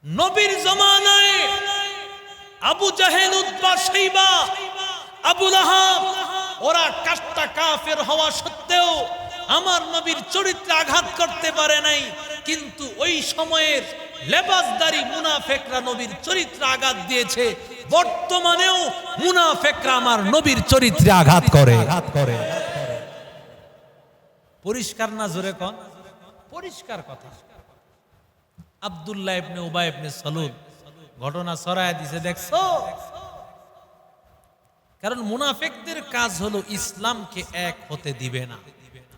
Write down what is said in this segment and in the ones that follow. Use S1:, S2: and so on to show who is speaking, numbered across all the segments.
S1: নবীর জামানায় আবু জাহেল, উতবা, শাইবা, আবু লাহাব ওরা কাফটা কাফের হওয়া সত্ত্বেও আমার নবীর চরিত্রে আঘাত করতে পারে নাই। কিন্তু ওই সময়ের লেবাসদারি মুনাফিকরা নবীর চরিত্রে আঘাত দিয়েছে। বর্তমানেও মুনাফিকরা আমার নবীর চরিত্রে আঘাত করে। পরিষ্কার না? জোরে কোন? পরিষ্কার কথা। আব্দুল্লাহ ইবনে উবাই ইবনে সালুল ঘটনা ছড়ায় দিছে, দেখছো? কারণ মুনাফিকদের কাজ হলো ইসলামকে এক হতে দিবে না।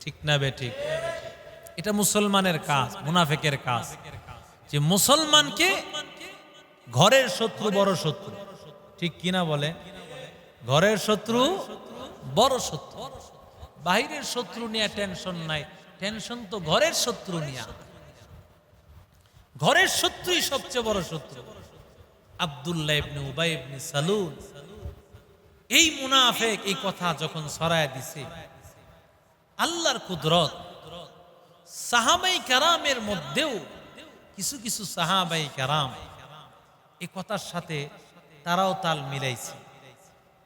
S1: ঠিক না বে ঠিক? এটা মুসলমানের কাজ, মুনাফিকের কাজ যে মুসলমানকে ঘরের শত্রু বড় শত্রু। ঠিক কিনা বলে? ঘরের শত্রু বড় শত্রু, বাহিরের শত্রু নিয়ে টেনশন নাই, টেনশন তো ঘরের শত্রু নিয়ে। ঘরের শত্রুই সবচেয়ে বড় শত্রু। আব্দুল্লাহ ইবনে উবাই ইবনে সালুল এই মুনাফিক এই কথা যখন ছড়ায় দিছে, আল্লাহর কুদরত, সাহাবাই কেরামের মধ্যেও কিছু কিছু সাহাবাই কেরাম এই কথার সাথে তারাও তাল মিলাইছে।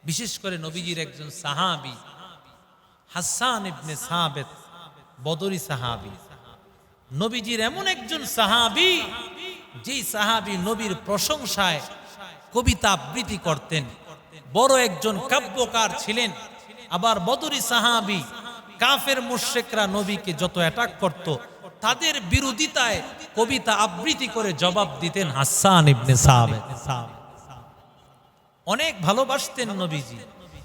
S1: বিশেষ করে নবীজির একজন সাহাবী হাসান ইবনে সাবিত, বদরি সাহাবী, নবীজির এমন একজন সাহাবী যেই সাহাবী নবীর প্রশংসায় কবিতা আবৃত্তি করতেন, বড় একজন কাব্যকার ছিলেন। আবার বদরি সাহাবী কাফের মুশরিকরা নবীকে যত অ্যাটাক করত, তাদের বিরোধিতায় কবিতা আবৃত্তি করে জবাব দিতেন হাসান ইবনে সাবিত। অনেক ভালোবাসতেন নবীজি।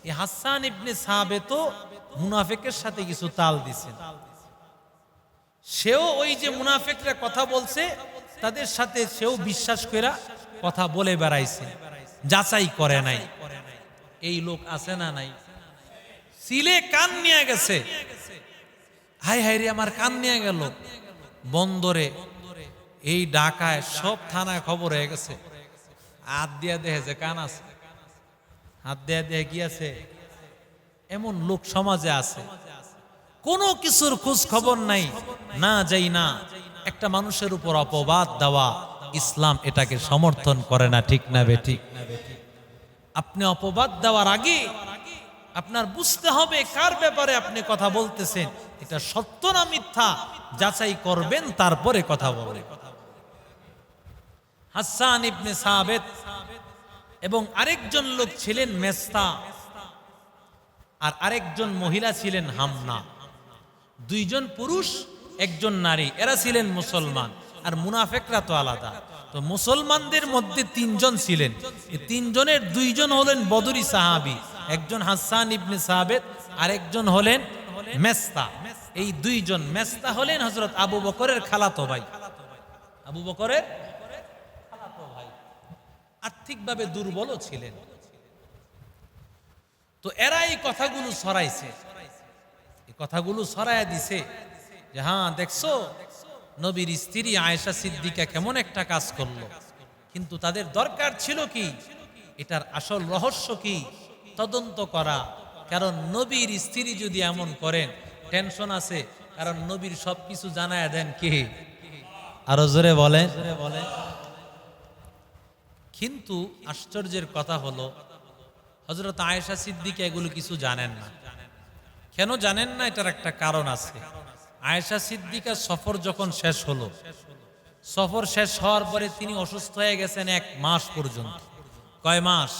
S1: এই হাসান ইবনে সাবিত তো মুনাফিকের সাথে কিছু তাল দিছেন। সেও ওই যে মুনাফিকরা কথা বলছে তাদের সাথে সেও বিশ্বাস কইরা কথা বলে বেড়াইছে, যাচাই করে নাই। এই লোক আছে না নাই? সিলে কান নিয়ে গেছে, হাই হাই রে আমার কান নিয়ে গেল। বন্দরে এই ঢাকায় সব থানায় খবর হয়ে গেছে। হাত দিয়া দেখে যে কান আছে, হাত দিয়া দেখে কি আছে। এমন লোক সমাজে আছে, কোনো কিছুর খোঁজ খবর নাই। না যাই না একটা মানুষের উপর অপবাদ দেওয়া ইসলাম এটাকে সমর্থন করে না। ঠিক না বে ঠিক? আপনি অপবাদ দেওয়ার আগে আপনার বুঝতে হবে কার ব্যাপারে আপনি কথা বলতেছেন, এটা সত্য না মিথ্যা যাচাই করবেন, তারপরে কথা বলবেন। হাসান ইবনে সাবিত এবং আরেকজন লোক ছিলেন মেস্তা, আর আরেকজন মহিলা ছিলেন হামনা। দুইজন পুরুষ একজন নারী, এরা ছিলেন মুসলমান। আর মুনাফিকরা তো আলাদা। তো মুসলমানদের মধ্যে তিনজন ছিলেন, এই তিনজনের দুইজন হলেন বদরি সাহাবী, একজন হাসান ইবনে সাবিত, আরেকজন হলেন মেস্তা। এই দুইজন, মেস্তা হলেন হযরত আবু বকরের খালাতো ভাই। আবু বকরের খালাতো ভাই, আর্থিকভাবে দুর্বলও ছিলেন। তো এরা এই কথাগুলো ছড়াইছে, এই কথাগুলো ছড়াইয়া দিছে যে হ্যাঁ দেখছো নবীর স্ত্রী আয়েশা সিদ্দিকা কেমন একটা কাজ করলো। কিন্তু তাদের দরকার ছিল কি এটার আসল রহস্য কি তদন্ত করা। কারণ নবীর স্ত্রী যদি এমন করেন টেনশন আছে, কারণ নবীর সবকিছু জানায় দেন কি। আরো জোরে বলেন। কিন্তু আশ্চর্যের কথা হলো হযরত আয়েশা সিদ্দিকা এগুলো কিছু জানেন না। কেন জানেন না? এটার একটা কারণ আছে। আয়েশা সিদ্দিকা সফর যখন শেষ হলো, সফর শেষ হওয়ার পরে তিনি অসুস্থ হয়ে গেছেন 1 মাস পর্যন্ত। কয় মাস?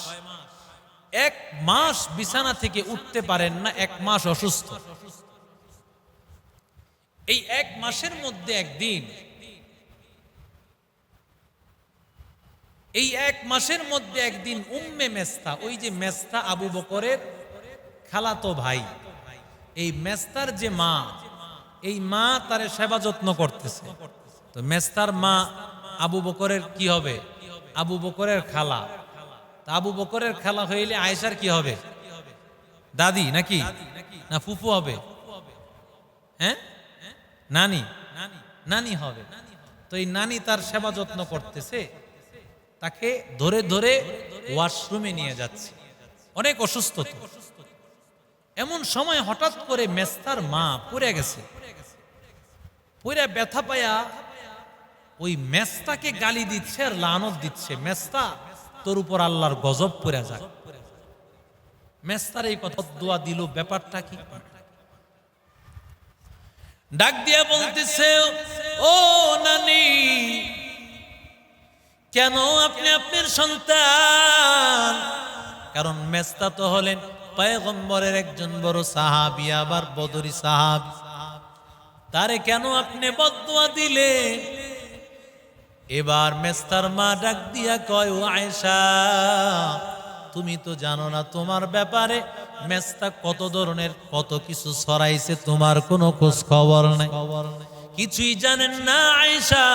S1: 1 মাস বিছানা থেকে উঠতে পারেন না, 1 মাস অসুস্থ। এই 1 মাসের মধ্যে একদিন, এই 1 মাসের মধ্যে একদিন উম্মে মেস্তা, ওই যে মেস্তা আবু বকরের খালাতো ভাই, এই মেস্তার যে মা, এই মা তার সেবা যত্ন করতেছে। তো মেস্তার মা আবু বকরের কি হবে? আবু বকরের খালা। তা আবু বকরের খালা হইলে আয়েশার কি হবে? দাদি নাকি না ফুফু হবে? হ্যাঁ, নানি, নানি হবে। তো এই নানি তার সেবা যত্ন করতেছে, তাকে ধরে ধরে ওয়াশরুমে নিয়ে যাচ্ছে, অনেক অসুস্থ। তো এমন সময় হঠাৎ করে মেস্তার মা পড়ে গেছে, পড়ে ব্যথা পায়া ওই মেস্তাকে গালি দিচ্ছে আর লানত দিচ্ছে, মেস্তা তোর উপর আল্লাহর গজব পড়ে যাক। মেস্তার এই কথা দোয়া দিল, ব্যাপারটা কি? ডাক দিয়া বলতেছে, ও নানি, কেন আপনি আপনার সন্তান, কারণ মেস্তা তো হলেন পয়গম্বরের একজন বড় সাহাবী, আবার বদরি সাহাবী, তারে কেন আপনি বদদুয়া দিলেন? এবার মেস্তার মা ডাক দিয়া কয়, ও আয়েশা, তুমি তো জানো না তোমার ব্যাপারে মেস্তা কত ধরনের কত কিছু ছড়াইছে, তোমার কোনো খোঁজ খবর নাই, কিছুই জানেন না আয়েশা।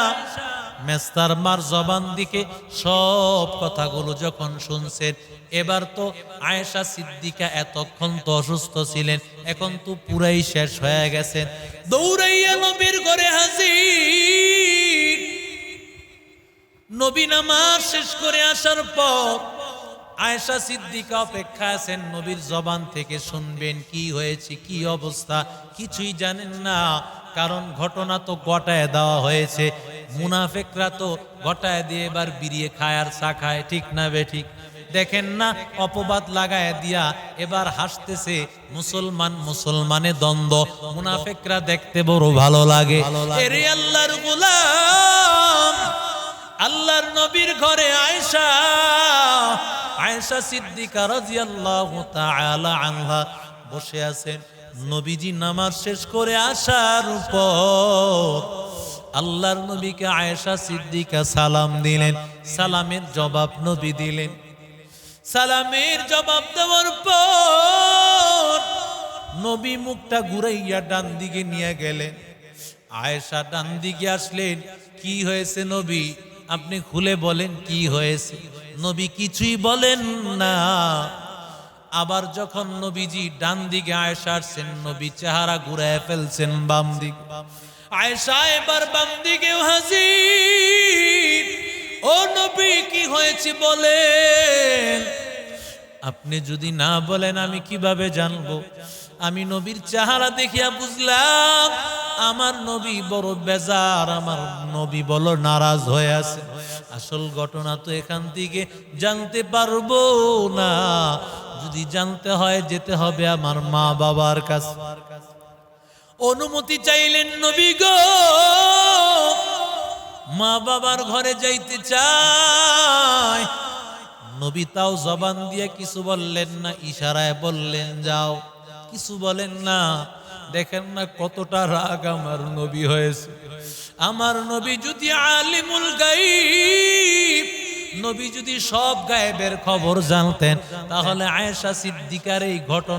S1: মেস্তার মার জবান দিকে সব কথাগুলো যখন শুনছেন, এবার তো আয়েশা সিদ্দিকা এতক্ষণ তো অসুস্থ ছিলেন, এখন তো পুরাই শেষ হয়ে গেছেন। দৌড়াইয়া নবীর ঘরে হাজির। নবী নামাজ শেষ করে আসার পর আয়েশা সিদ্দিকা অপেক্ষা আছেন, নবীর জবান থেকে শুনবেন কি হয়েছে, কি অবস্থা, কিছুই জানেন না। কারণ ঘটনা তো ঘটায় দেওয়া হয়েছে, মুনাফিকরা তো ঘটায় দিয়ে এবার বিরিয়ে খায় আর চা খায়, ঠিক না বেঠিক? দেখেন না, অপবাদ লাগায় দিয়া এবার হাসতেছে। মুসলমান মুসলমানে দ্বন্দ্ব, মুনাফিকরা দেখতে বড় ভালো লাগে। এরে আল্লাহর গোলাম, আল্লাহর নবীর ঘরে আয়েশা, আয়েশা সিদ্দিকা রাদিয়াল্লাহু তাআলা আনহা বসে আছেন। নবীজি নামাজ শেষ করে আসার পর আল্লাহর নবীকে আয়েশা সিদ্দিকা সালাম দিলেন, সালামের জবাব নবী দিলেন। সালামের জবাব দেওয়ার পর নবী মুখটা ঘুরাইয়া ডান দিকে নিয়ে গেলেন। আয়েশা ডান দিকে আসলেন। কি হয়েছে নবী, আপনি খুলে বলেন কি হয়েছে? নবী কিছুই বলেন না। আবার যখন নবীজি ডান দিকে আয়েশা আসছেন, নবী চেহারা ঘুরায় ফেলছেন বাম দিকে। আয়েশা এবার বাম দিকে হাজির। ও নবী, কি হয়েছে বলেন। আপনি যদি না বলেন আমি কিভাবে জানবো? আমি নবীর চেহারা দেখিয়া বুঝলাম আমার নবী বড় বেজার, আমার নবী বড় নারাজ হয়ে আছে। আসল ঘটনা তো এখান থেকে জানতে পারবো না, যদি জানতে হয় যেতে হবে আমার মা বাবার কাছে। অনুমতি চাইলেন নবী গো, মা বাবার ঘরে যাইতে চায়। নবী তাও জবান দিয়ে কিছু বললেন না, ইশারায় বললেন যাও, কিছু বলেন না। দেখেন না কতটা রাগ আমার নবী হয়েছে। আমার নবী যদি আলিমুল গায়ব, নবী যদি সব গায়েবের খবর জানতেন, তাহলে আয়েশা সিদ্দিকার এই ঘটনা